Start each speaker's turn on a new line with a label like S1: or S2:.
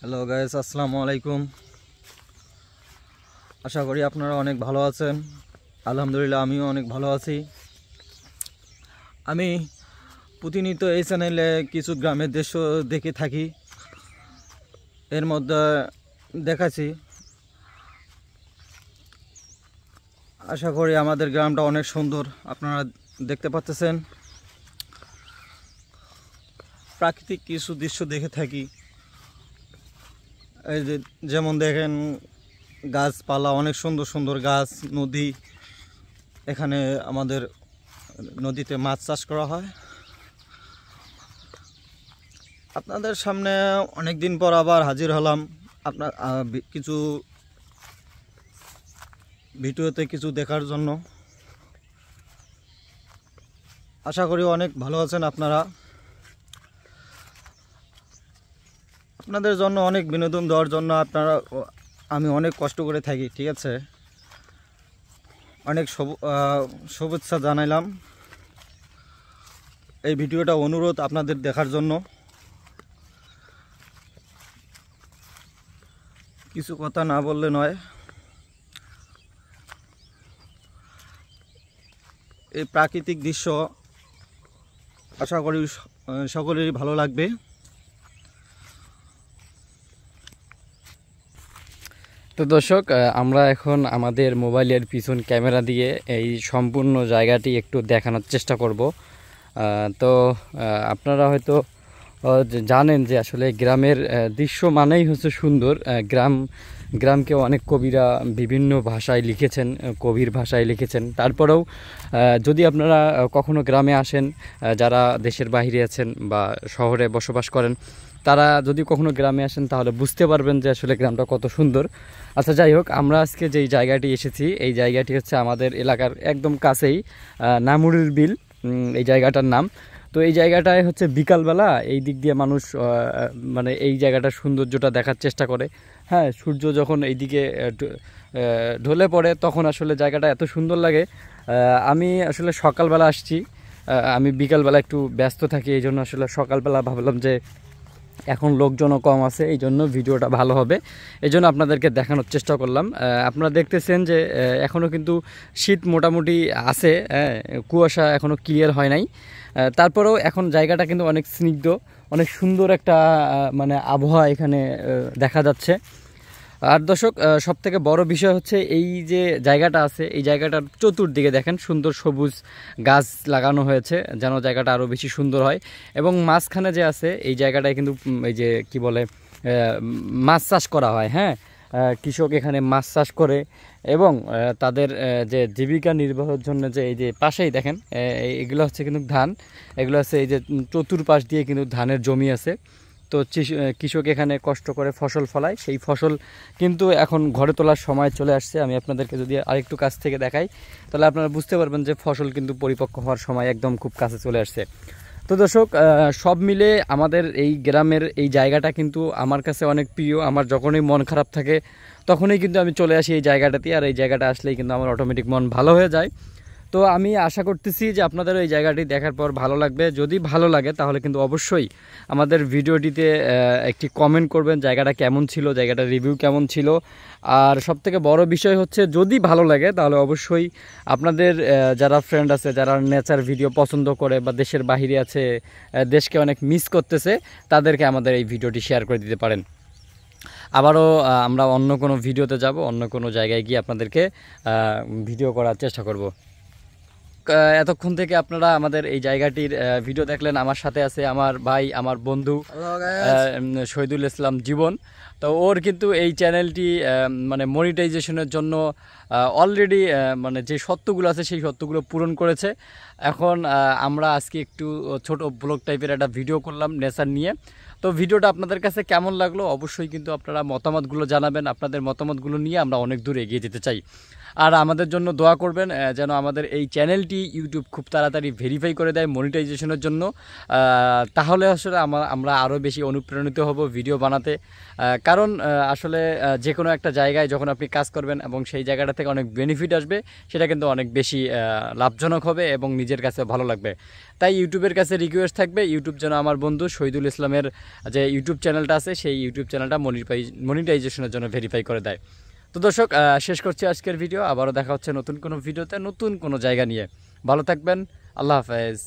S1: Hello guys, আসসালামু আলাইকুম। আশা করি আপনারা অনেক ভালো আছেন। আলহামদুলিল্লাহ আমিও অনেক ভালো আছি। আমি প্রতিনিয়ত এই চ্যানেলে কিছু গ্রামের দৃশ্য দেখে থাকি। এর মধ্যে দেখাচ্ছি, আশা করি আমাদের গ্রামটা অনেক সুন্দর। আপনারা দেখতে পাচ্ছেন, প্রাকৃতিক কিছু দৃশ্য দেখে থাকি। এই যে যেমন দেখেন, গাছপালা, অনেক সুন্দর সুন্দর গাছ, নদী। এখানে আমাদের নদীতে মাছ চাষ করা হয়। আপনাদের সামনে অনেক দিন পর আবার হাজির হলাম। আপনার কিছু ভিডিওতে কিছু দেখার জন্য। আশা করি অনেক ভালো আছেন আপনারা। আপনাদের জন্য অনেক বিনোদন দেওয়ার জন্য আমি অনেক কষ্ট করে থাকি, ঠিক আছে। অনেক শুভেচ্ছা জানাইলাম। এই ভিডিওটা অনুরোধ আপনাদের দেখার জন্য। কিছু কথা না বললে নয়। এই প্রাকৃতিক দৃশ্য আশা করি সকলেরই ভালো লাগবে।
S2: তো দর্শক, আমরা এখন আমাদের মোবাইলের পিছন ক্যামেরা দিয়ে এই সম্পূর্ণ জায়গাটি একটু দেখানোর চেষ্টা করব। তো আপনারা হয়তো জানেন যে আসলে গ্রামের দৃশ্য মানেই হচ্ছে সুন্দর। গ্রামকে অনেক কবিরা বিভিন্ন ভাষায় লিখেছেন, কবির ভাষায় লিখেছেন। তারপরেও যদি আপনারা কখনো গ্রামে আসেন, যারা দেশের বাইরে আছেন বা শহরে বসবাস করেন, তারা যদি কখনো গ্রামে আসেন তাহলে বুঝতে পারবেন যে আসলে গ্রামটা কত সুন্দর। আচ্ছা, যাই হোক, আমরা আজকে যেই জায়গাটি এসেছি, এই জায়গাটি হচ্ছে আমাদের এলাকার একদম কাছেই নামুরির বিল, এই জায়গাটার নাম। তো এই জায়গাটায় হচ্ছে বিকালবেলা এই দিক দিয়ে মানুষ মানে এই জায়গাটার সৌন্দর্যটা দেখার চেষ্টা করে। হ্যাঁ, সূর্য যখন এইদিকে ঢলে পড়ে তখন আসলে জায়গাটা এত সুন্দর লাগে। আমি আসলে সকালবেলা আসছি, আমি বিকালবেলা একটু ব্যস্ত থাকি, এই জন্য আসলে সকালবেলা ভাবলাম যে এখন লোকজনও কম আছে, এই জন্য ভিডিওটা ভালো হবে, এই জন্য আপনাদেরকে দেখানোর চেষ্টা করলাম। আপনারা দেখতেছেন যে এখনও কিন্তু শীত মোটামুটি আছে, কুয়াশা এখনও ক্লিয়ার হয় নাই। তারপরেও এখন জায়গাটা কিন্তু অনেক স্নিগ্ধ, অনেক সুন্দর একটা মানে আবহাওয়া এখানে দেখা যাচ্ছে। আর দর্শক, সব থেকে বড় বিষয় হচ্ছে এই যে জায়গাটা আছে, এই জায়গাটার চতুর্দিকে দেখেন সুন্দর সবুজ গাছ লাগানো হয়েছে, যেন জায়গাটা আরও বেশি সুন্দর হয়। এবং মাঝখানে যে আছে এই জায়গাটায় কিন্তু এই যে কি বলে মাছ চাষ করা হয়। হ্যাঁ, কৃষক এখানে মাছ চাষ করে এবং তাদের যে জীবিকা নির্বাহের জন্য যে এই যে পাশেই দেখেন এগুলো হচ্ছে কিন্তু ধান, এগুলো হচ্ছে এই যে চতুর্পাশ দিয়ে কিন্তু ধানের জমি আছে। তো কৃষক এখানে কষ্ট করে ফসল ফলায়, সেই ফসল কিন্তু এখন ঘরে তোলার সময় চলে আসছে। আমি আপনাদেরকে যদি আরেকটু কাছ থেকে দেখাই তাহলে আপনারা বুঝতে পারবেন যে ফসল কিন্তু পরিপক্ক হওয়ার সময় একদম খুব কাছে চলে আসছে। তো দর্শক, সব মিলে আমাদের এই গ্রামের এই জায়গাটা কিন্তু আমার কাছে অনেক প্রিয়। আমার যখনই মন খারাপ থাকে তখনই কিন্তু আমি চলে আসি এই জায়গাটাতে, আর এই জায়গাটা আসলেই কিন্তু আমার অটোমেটিক মন ভালো হয়ে যায়। তো আমি আশা করতেছি যে আপনাদের এই জায়গাটি দেখার পর ভালো লাগবে। যদি ভালো লাগে তাহলে কিন্তু অবশ্যই আমাদের ভিডিওটিতে একটি কমেন্ট করবেন, জায়গাটা কেমন ছিল, জায়গাটার রিভিউ কেমন ছিল। আর সবথেকে বড় বিষয় হচ্ছে, যদি ভালো লাগে তাহলে অবশ্যই আপনাদের যারা ফ্রেন্ড আছে, যারা নেচার ভিডিও পছন্দ করে বা দেশের বাইরে আছে, দেশকে অনেক মিস করতেছে, তাদেরকে আমাদের এই ভিডিওটি শেয়ার করে দিতে পারেন। আবারও আমরা অন্য কোনো ভিডিওতে যাব, অন্য কোনো জায়গায় গিয়ে আপনাদেরকে ভিডিও করার চেষ্টা করব। এতক্ষণ থেকে আপনারা আমাদের এই জায়গাটির ভিডিও দেখলেন। আমার সাথে আছে আমার ভাই, আমার বন্ধু শহীদুল ইসলাম জীবন। তো ওর কিন্তু এই চ্যানেলটি মানে মনিটাইজেশনের জন্য অলরেডি মানে যে সত্যগুলো আছে সেই সত্যগুলো পূরণ করেছে। এখন আমরা আজকে একটু ছোট ব্লগ টাইপের একটা ভিডিও করলাম নেচার নিয়ে। তো ভিডিওটা আপনাদের কাছে কেমন লাগলো অবশ্যই কিন্তু আপনারা মতামতগুলো জানাবেন। আপনাদের মতামতগুলো নিয়ে আমরা অনেক দূর এগিয়ে যেতে চাই। আর আমাদের জন্য দোয়া করবেন যেন আমাদের এই চ্যানেলটি ইউটিউব খুব তাড়াতাড়ি ভেরিফাই করে দেয় মনিটাইজেশনের জন্য। তাহলে আসলে আমরা আরও বেশি অনুপ্রাণিত হব ভিডিও বানাতে। কারণ আসলে যে কোনো একটা জায়গায় যখন আপনি কাজ করবেন এবং সেই জায়গাটা থেকে অনেক বেনিফিট আসবে, সেটা কিন্তু অনেক বেশি লাভজনক হবে এবং নিজের কাছে ভালো লাগবে। তাই ইউটিউবের কাছে রিকোয়েস্ট থাকবে, ইউটিউব যেন আমার বন্ধু শহীদুল ইসলামের যে ইউটিউব চ্যানেলটা আছে সেই ইউটিউব চ্যানেলটা মনিটাইজেশনের জন্য ভেরিফাই করে দেয়। তো দর্শক, শেষ করছি আজকের ভিডিও। আবারও দেখা হচ্ছে নতুন কোনো ভিডিওতে, নতুন কোনো জায়গা নিয়ে। ভালো থাকবেন, আল্লাহ হাফেজ।